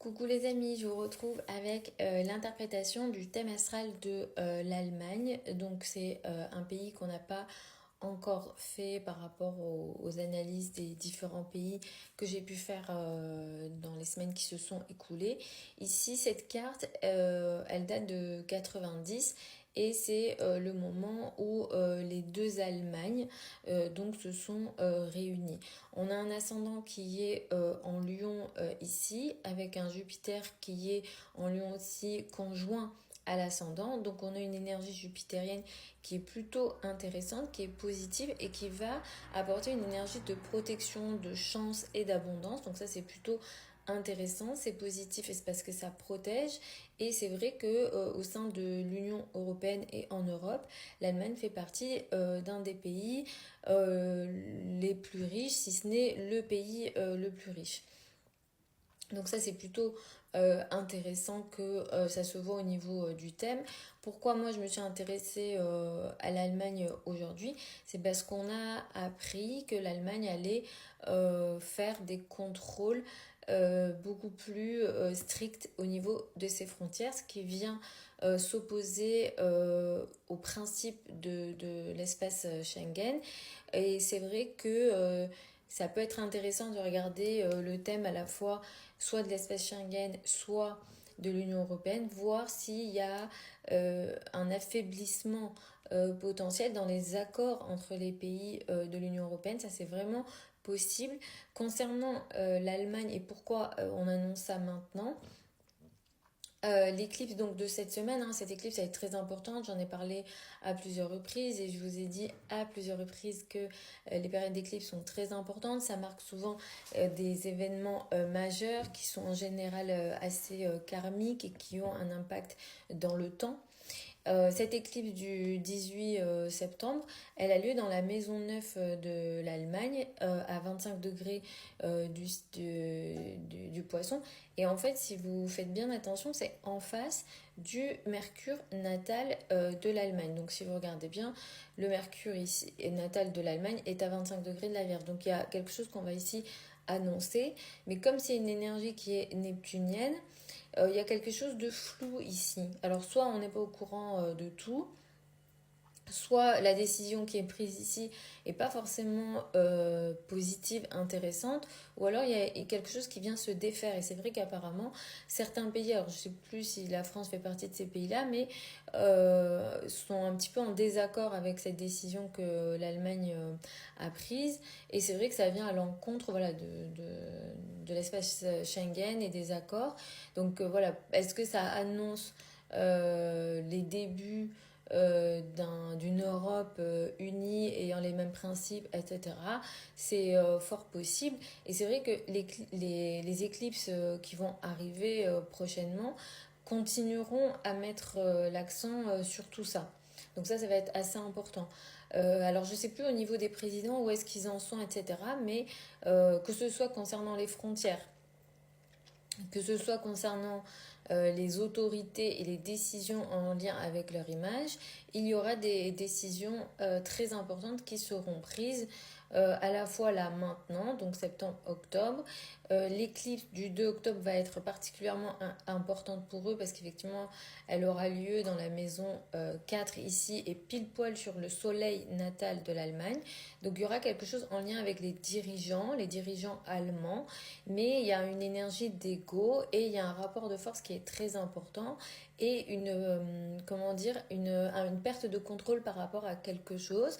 Coucou les amis, je vous retrouve avec l'interprétation du thème astral de l'Allemagne. Donc c'est un pays qu'on n'a pas encore fait par rapport aux analyses des différents pays que j'ai pu faire dans les semaines qui se sont écoulées. Ici, cette carte, elle date de 90 et c'est le moment où les deux Allemagnes donc se sont réunies. On a un ascendant qui est en Lion ici, avec un Jupiter qui est en Lion aussi conjoint à l'ascendant. Donc on a une énergie jupitérienne qui est plutôt intéressante, qui est positive et qui va apporter une énergie de protection, de chance et d'abondance. Donc ça c'est plutôt intéressant, c'est positif et c'est parce que ça protège. Et c'est vrai que au sein de l'Union européenne et en Europe, l'Allemagne fait partie d'un des pays les plus riches, si ce n'est le pays le plus riche. Donc ça c'est plutôt intéressant que ça se voit au niveau du thème. Pourquoi moi je me suis intéressée à l'Allemagne aujourd'hui? C'est parce qu'on a appris que l'Allemagne allait faire des contrôles beaucoup plus stricts au niveau de ses frontières, ce qui vient s'opposer au principe de l'espace Schengen. Et c'est vrai que ça peut être intéressant de regarder le thème à la fois soit de l'espace Schengen, soit de l'Union européenne, voir s'il y a un affaiblissement potentiel dans les accords entre les pays de l'Union européenne. Ça, c'est vraiment possible. Concernant l'Allemagne et pourquoi on annonce ça maintenant, l'éclipse donc de cette semaine, hein, cette éclipse elle est très importante, j'en ai parlé à plusieurs reprises et je vous ai dit à plusieurs reprises que les périodes d'éclipse sont très importantes, ça marque souvent des événements majeurs qui sont en général assez karmiques et qui ont un impact dans le temps. Cette éclipse du 18 septembre, elle a lieu dans la maison 9 de l'Allemagne, à 25 degrés du poisson. Et en fait, si vous faites bien attention, c'est en face du Mercure natal de l'Allemagne. Donc si vous regardez bien, le Mercure ici, natal de l'Allemagne est à 25 degrés de la Vierge. Donc il y a quelque chose qu'on va ici annoncer. Mais comme c'est une énergie qui est neptunienne, il y a quelque chose de flou ici. Alors soit on n'est pas au courant de tout, soit la décision qui est prise ici n'est pas forcément positive, intéressante, ou alors il y a quelque chose qui vient se défaire. Et c'est vrai qu'apparemment, certains pays, alors je ne sais plus si la France fait partie de ces pays-là, mais sont un petit peu en désaccord avec cette décision que l'Allemagne a prise. Et c'est vrai que ça vient à l'encontre voilà, de l'espace Schengen et des accords. Donc voilà, est-ce que ça annonce les débuts d'une Europe unie ayant les mêmes principes, etc. C'est fort possible. Et c'est vrai que les éclipses qui vont arriver prochainement continueront à mettre l'accent sur tout ça. Donc ça va être assez important. Alors je ne sais plus au niveau des présidents où est-ce qu'ils en sont, etc. Mais que ce soit concernant les frontières, que ce soit concernant les autorités et les décisions en lien avec leur image, il y aura des décisions très importantes qui seront prises à la fois là maintenant, donc septembre-octobre. L'éclipse du 2 octobre va être particulièrement importante pour eux parce qu'effectivement, elle aura lieu dans la maison 4 ici et pile poil sur le soleil natal de l'Allemagne. Donc il y aura quelque chose en lien avec les dirigeants allemands, mais il y a une énergie d'ego et il y a un rapport de force qui est très important et comment dire, une perte de contrôle par rapport à quelque chose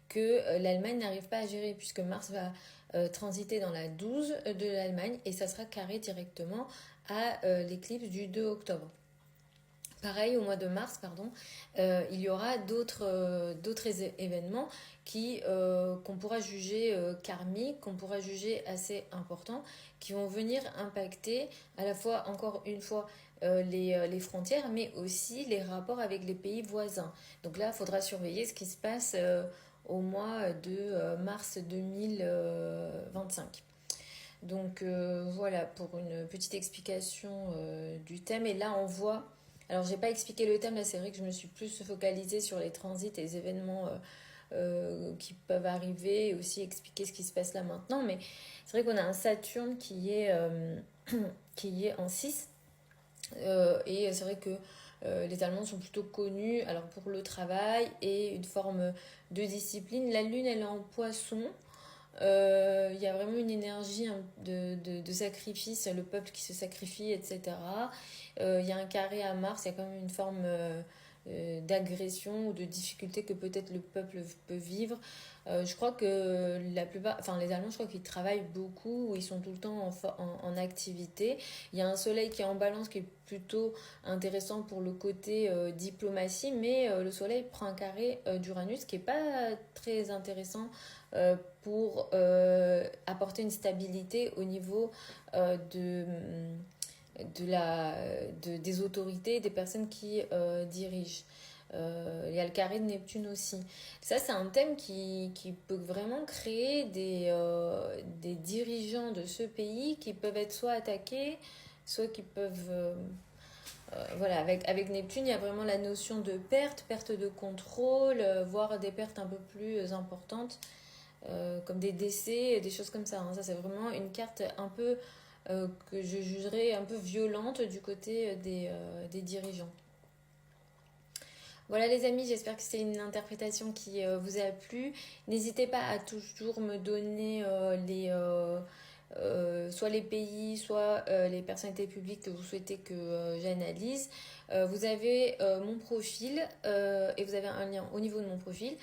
que l'Allemagne n'arrive pas à gérer puisque Mars va transiter dans la 12 de l'Allemagne et ça sera carré directement à l'éclipse du 2 octobre. Pareil, au mois de mars, pardon, il y aura d'autres événements qu'on pourra juger karmiques, qu'on pourra juger assez importants, qui vont venir impacter à la fois, encore une fois, les frontières, mais aussi les rapports avec les pays voisins. Donc là, il faudra surveiller ce qui se passe au mois de mars 2025. Donc voilà pour une petite explication du thème. Et là, on voit. Alors, j'ai pas expliqué le thème, là, c'est vrai que je me suis plus focalisée sur les transits et les événements qui peuvent arriver et aussi expliquer ce qui se passe là maintenant. Mais c'est vrai qu'on a un Saturne qui est qui est en 6. Et c'est vrai que les Allemands sont plutôt connus alors pour le travail et une forme de discipline. La lune, elle est en poisson. Il y a vraiment une énergie de sacrifice, le peuple qui se sacrifie, etc. Il y a un carré à Mars, il y a quand même une forme d'agression ou de difficulté que peut-être le peuple peut vivre. Je crois que la plupart, enfin les Allemands, je crois qu'ils travaillent beaucoup, ils sont tout le temps en activité. Il y a un soleil qui est en balance qui est plutôt intéressant pour le côté diplomatie, mais le soleil prend un carré d'Uranus qui est pas très intéressant pour apporter une stabilité au niveau des autorités, des personnes qui dirigent. Il y a le carré de Neptune aussi. Ça, c'est un thème qui peut vraiment créer des dirigeants de ce pays qui peuvent être soit attaqués, soit qui peuvent... voilà, avec Neptune, il y a vraiment la notion de perte de contrôle, voire des pertes un peu plus importantes, comme des décès, des choses comme ça. Hein. Ça, c'est vraiment une carte un peu que je jugerais un peu violente du côté des dirigeants. Voilà les amis, j'espère que c'est une interprétation qui vous a plu. N'hésitez pas à toujours me donner soit les pays, soit les personnalités publiques que vous souhaitez que j'analyse. Vous avez mon profil et vous avez un lien au niveau de mon profil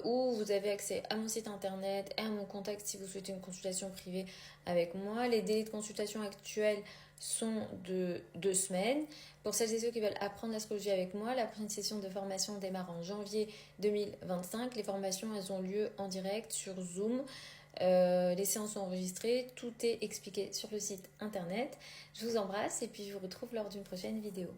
où vous avez accès à mon site internet et à mon contact si vous souhaitez une consultation privée avec moi. Les délais de consultation actuels sont de 2 semaines. Pour celles et ceux qui veulent apprendre l'astrologie avec moi, la prochaine session de formation démarre en janvier 2025. Les formations, elles ont lieu en direct sur Zoom. Les séances sont enregistrées, tout est expliqué sur le site internet. Je vous embrasse et puis je vous retrouve lors d'une prochaine vidéo.